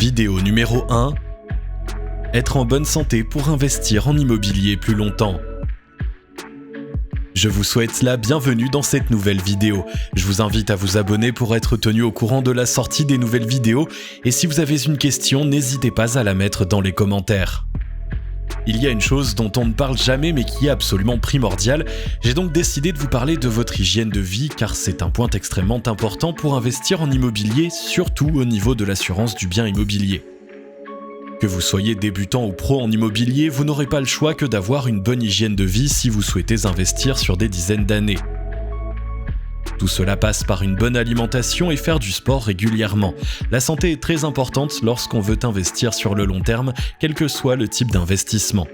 Vidéo numéro 1. Être en bonne santé pour investir en immobilier plus longtemps. Je vous souhaite la bienvenue dans cette nouvelle vidéo. Je vous invite à vous abonner pour être tenu au courant de la sortie des nouvelles vidéos et si vous avez une question, n'hésitez pas à la mettre dans les commentaires. Il y a une chose dont on ne parle jamais mais qui est absolument primordiale. J'ai donc décidé de vous parler de votre hygiène de vie car c'est un point extrêmement important pour investir en immobilier, surtout au niveau de l'assurance du bien immobilier. Que vous soyez débutant ou pro en immobilier, vous n'aurez pas le choix que d'avoir une bonne hygiène de vie si vous souhaitez investir sur des dizaines d'années. Tout cela passe par une bonne alimentation et faire du sport régulièrement. La santé est très importante lorsqu'on veut investir sur le long terme, quel que soit le type d'investissement.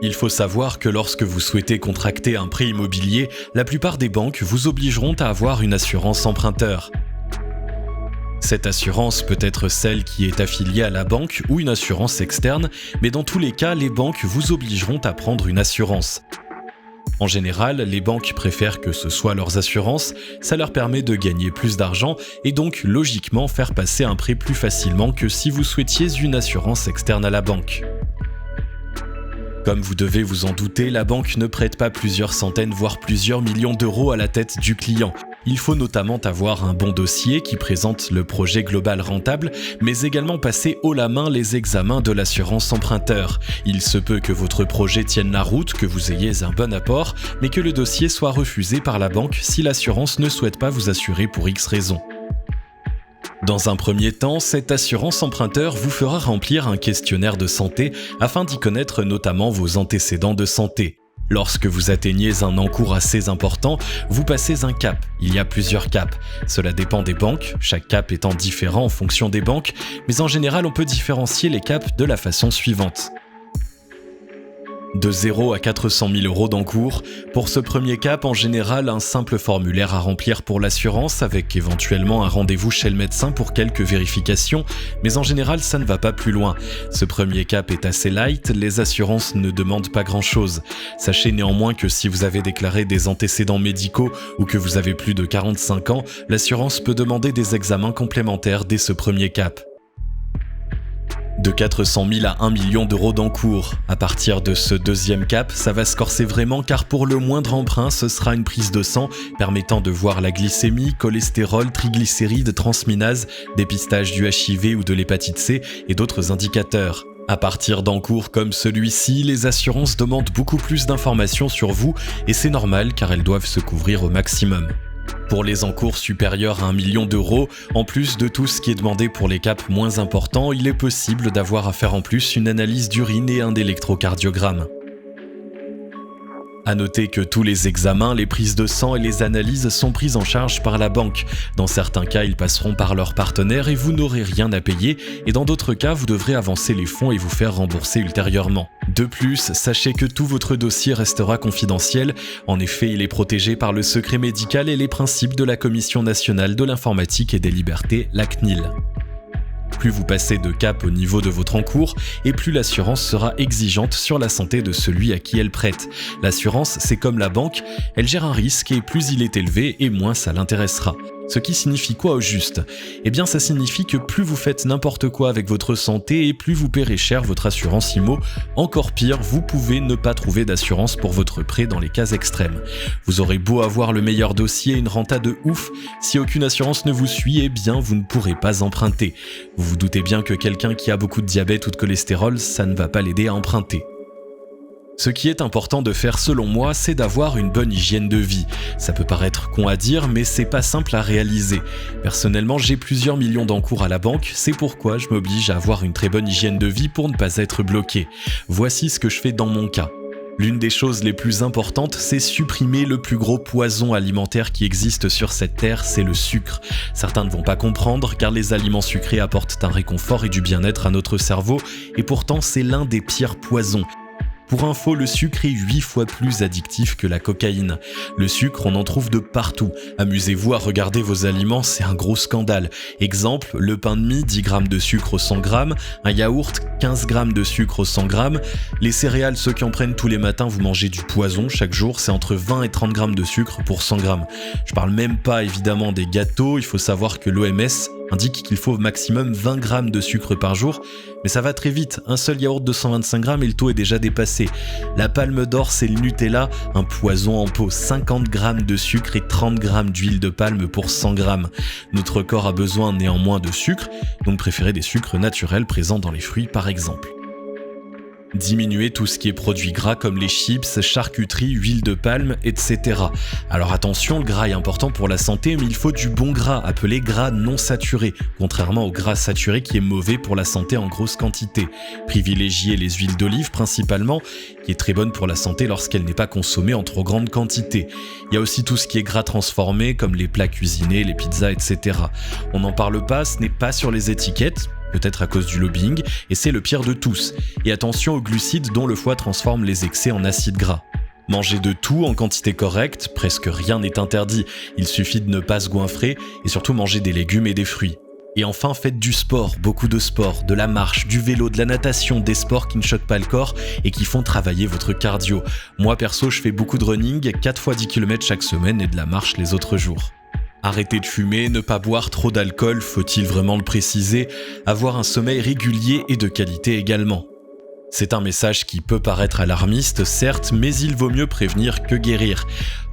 Il faut savoir que lorsque vous souhaitez contracter un prêt immobilier, la plupart des banques vous obligeront à avoir une assurance emprunteur. Cette assurance peut être celle qui est affiliée à la banque ou une assurance externe, mais dans tous les cas, les banques vous obligeront à prendre une assurance. En général, les banques préfèrent que ce soit leurs assurances, ça leur permet de gagner plus d'argent et donc logiquement faire passer un prêt plus facilement que si vous souhaitiez une assurance externe à la banque. Comme vous devez vous en douter, la banque ne prête pas plusieurs centaines voire plusieurs millions d'euros à la tête du client. Il faut notamment avoir un bon dossier qui présente le projet global rentable, mais également passer haut la main les examens de l'assurance emprunteur. Il se peut que votre projet tienne la route, que vous ayez un bon apport, mais que le dossier soit refusé par la banque si l'assurance ne souhaite pas vous assurer pour X raisons. Dans un premier temps, cette assurance emprunteur vous fera remplir un questionnaire de santé afin d'y connaître notamment vos antécédents de santé. Lorsque vous atteignez un encours assez important, vous passez un cap. Il y a plusieurs caps. Cela dépend des banques, chaque cap étant différent en fonction des banques, mais en général on peut différencier les caps de la façon suivante. De 0 à 400 000 euros d'encours. Pour ce premier cap, en général, un simple formulaire à remplir pour l'assurance avec éventuellement un rendez-vous chez le médecin pour quelques vérifications, mais en général, ça ne va pas plus loin. Ce premier cap est assez light, les assurances ne demandent pas grand-chose. Sachez néanmoins que si vous avez déclaré des antécédents médicaux ou que vous avez plus de 45 ans, l'assurance peut demander des examens complémentaires dès ce premier cap. De 400 000 à 1 million d'euros d'encours. À partir de ce deuxième cap, ça va se corser vraiment car pour le moindre emprunt, ce sera une prise de sang permettant de voir la glycémie, cholestérol, triglycérides, transminase, dépistage du HIV ou de l'hépatite C et d'autres indicateurs. À partir d'encours comme celui-ci, les assurances demandent beaucoup plus d'informations sur vous et c'est normal car elles doivent se couvrir au maximum. Pour les encours supérieurs à 1 million d'euros, en plus de tout ce qui est demandé pour les caps moins importants, il est possible d'avoir à faire en plus une analyse d'urine et un électrocardiogramme. À noter que tous les examens, les prises de sang et les analyses sont prises en charge par la banque. Dans certains cas, ils passeront par leur partenaire et vous n'aurez rien à payer, et dans d'autres cas, vous devrez avancer les fonds et vous faire rembourser ultérieurement. De plus, sachez que tout votre dossier restera confidentiel. En effet, il est protégé par le secret médical et les principes de la Commission nationale de l'informatique et des libertés, la CNIL. Plus vous passez de cap au niveau de votre encours, et plus l'assurance sera exigeante sur la santé de celui à qui elle prête. L'assurance, c'est comme la banque, elle gère un risque et plus il est élevé et moins ça l'intéressera. Ce qui signifie quoi au juste ? Eh bien ça signifie que plus vous faites n'importe quoi avec votre santé et plus vous paierez cher votre assurance IMO. Encore pire, vous pouvez ne pas trouver d'assurance pour votre prêt dans les cas extrêmes. Vous aurez beau avoir le meilleur dossier et une renta de ouf, si aucune assurance ne vous suit, eh bien vous ne pourrez pas emprunter. Vous vous doutez bien que quelqu'un qui a beaucoup de diabète ou de cholestérol, ça ne va pas l'aider à emprunter. Ce qui est important de faire selon moi, c'est d'avoir une bonne hygiène de vie. Ça peut paraître con à dire, mais c'est pas simple à réaliser. Personnellement, j'ai plusieurs millions d'encours à la banque, c'est pourquoi je m'oblige à avoir une très bonne hygiène de vie pour ne pas être bloqué. Voici ce que je fais dans mon cas. L'une des choses les plus importantes, c'est supprimer le plus gros poison alimentaire qui existe sur cette terre, c'est le sucre. Certains ne vont pas comprendre car les aliments sucrés apportent un réconfort et du bien-être à notre cerveau, et pourtant c'est l'un des pires poisons. Pour info, le sucre est 8 fois plus addictif que la cocaïne. Le sucre, on en trouve de partout. Amusez-vous à regarder vos aliments, c'est un gros scandale. Exemple, le pain de mie, 10 grammes de sucre au 100 grammes, un yaourt, 15 grammes de sucre au 100 grammes. Les céréales, ceux qui en prennent tous les matins, vous mangez du poison. Chaque jour, c'est entre 20 et 30 grammes de sucre pour 100 grammes. Je parle même pas évidemment des gâteaux, il faut savoir que l'OMS indique qu'il faut au maximum 20 grammes de sucre par jour, mais ça va très vite, un seul yaourt de 125 grammes et le taux est déjà dépassé. La palme d'or, c'est le Nutella, un poison en pot, 50 grammes de sucre et 30 grammes d'huile de palme pour 100 grammes. Notre corps a besoin néanmoins de sucre, donc préférez des sucres naturels présents dans les fruits par exemple. Diminuer tout ce qui est produits gras comme les chips, charcuterie, huile de palme, etc. Alors attention, le gras est important pour la santé, mais il faut du bon gras, appelé gras non saturé, contrairement au gras saturé qui est mauvais pour la santé en grosse quantité. Privilégiez les huiles d'olive principalement, qui est très bonne pour la santé lorsqu'elle n'est pas consommée en trop grande quantité. Il y a aussi tout ce qui est gras transformé, comme les plats cuisinés, les pizzas, etc. On n'en parle pas, ce n'est pas sur les étiquettes, peut-être à cause du lobbying, et c'est le pire de tous. Et attention aux glucides dont le foie transforme les excès en acides gras. Mangez de tout en quantité correcte, presque rien n'est interdit, il suffit de ne pas se goinfrer, et surtout manger des légumes et des fruits. Et enfin, faites du sport, beaucoup de sport, de la marche, du vélo, de la natation, des sports qui ne choquent pas le corps et qui font travailler votre cardio. Moi perso, je fais beaucoup de running, 4 fois 10 km chaque semaine et de la marche les autres jours. Arrêtez de fumer, ne pas boire trop d'alcool, faut-il vraiment le préciser, avoir un sommeil régulier et de qualité également. C'est un message qui peut paraître alarmiste, certes, mais il vaut mieux prévenir que guérir.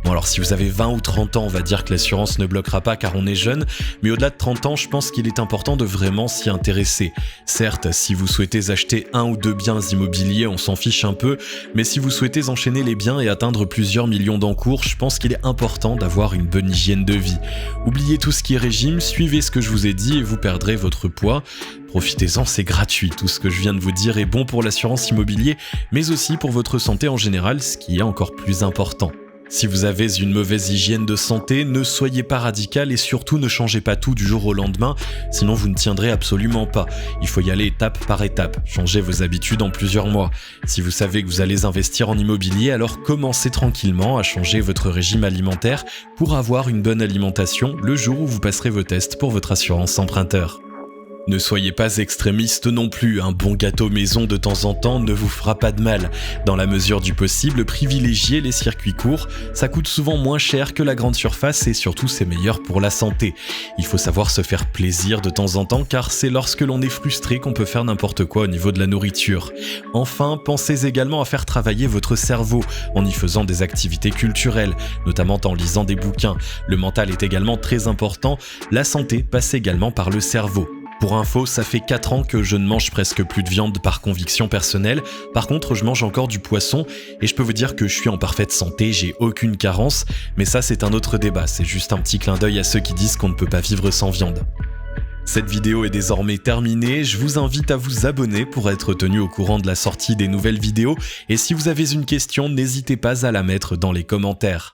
Bon alors si vous avez 20 ou 30 ans, on va dire que l'assurance ne bloquera pas car on est jeune, mais au-delà de 30 ans, je pense qu'il est important de vraiment s'y intéresser. Certes, si vous souhaitez acheter 1 ou 2 biens immobiliers, on s'en fiche un peu, mais si vous souhaitez enchaîner les biens et atteindre plusieurs millions d'encours, je pense qu'il est important d'avoir une bonne hygiène de vie. Oubliez tout ce qui est régime, suivez ce que je vous ai dit et vous perdrez votre poids. Profitez-en, c'est gratuit, tout ce que je viens de vous dire est bon pour l'assurance immobilier, mais aussi pour votre santé en général, ce qui est encore plus important. Si vous avez une mauvaise hygiène de santé, ne soyez pas radical et surtout ne changez pas tout du jour au lendemain, sinon vous ne tiendrez absolument pas. Il faut y aller étape par étape, changez vos habitudes en plusieurs mois. Si vous savez que vous allez investir en immobilier, alors commencez tranquillement à changer votre régime alimentaire pour avoir une bonne alimentation le jour où vous passerez vos tests pour votre assurance emprunteur. Ne soyez pas extrémiste non plus, un bon gâteau maison de temps en temps ne vous fera pas de mal. Dans la mesure du possible, privilégiez les circuits courts, ça coûte souvent moins cher que la grande surface et surtout c'est meilleur pour la santé. Il faut savoir se faire plaisir de temps en temps car c'est lorsque l'on est frustré qu'on peut faire n'importe quoi au niveau de la nourriture. Enfin, pensez également à faire travailler votre cerveau en y faisant des activités culturelles, notamment en lisant des bouquins. Le mental est également très important, la santé passe également par le cerveau. Pour info, ça fait 4 ans que je ne mange presque plus de viande par conviction personnelle. Par contre, je mange encore du poisson et je peux vous dire que je suis en parfaite santé, j'ai aucune carence. Mais ça, c'est un autre débat, c'est juste un petit clin d'œil à ceux qui disent qu'on ne peut pas vivre sans viande. Cette vidéo est désormais terminée, je vous invite à vous abonner pour être tenu au courant de la sortie des nouvelles vidéos. Et si vous avez une question, n'hésitez pas à la mettre dans les commentaires.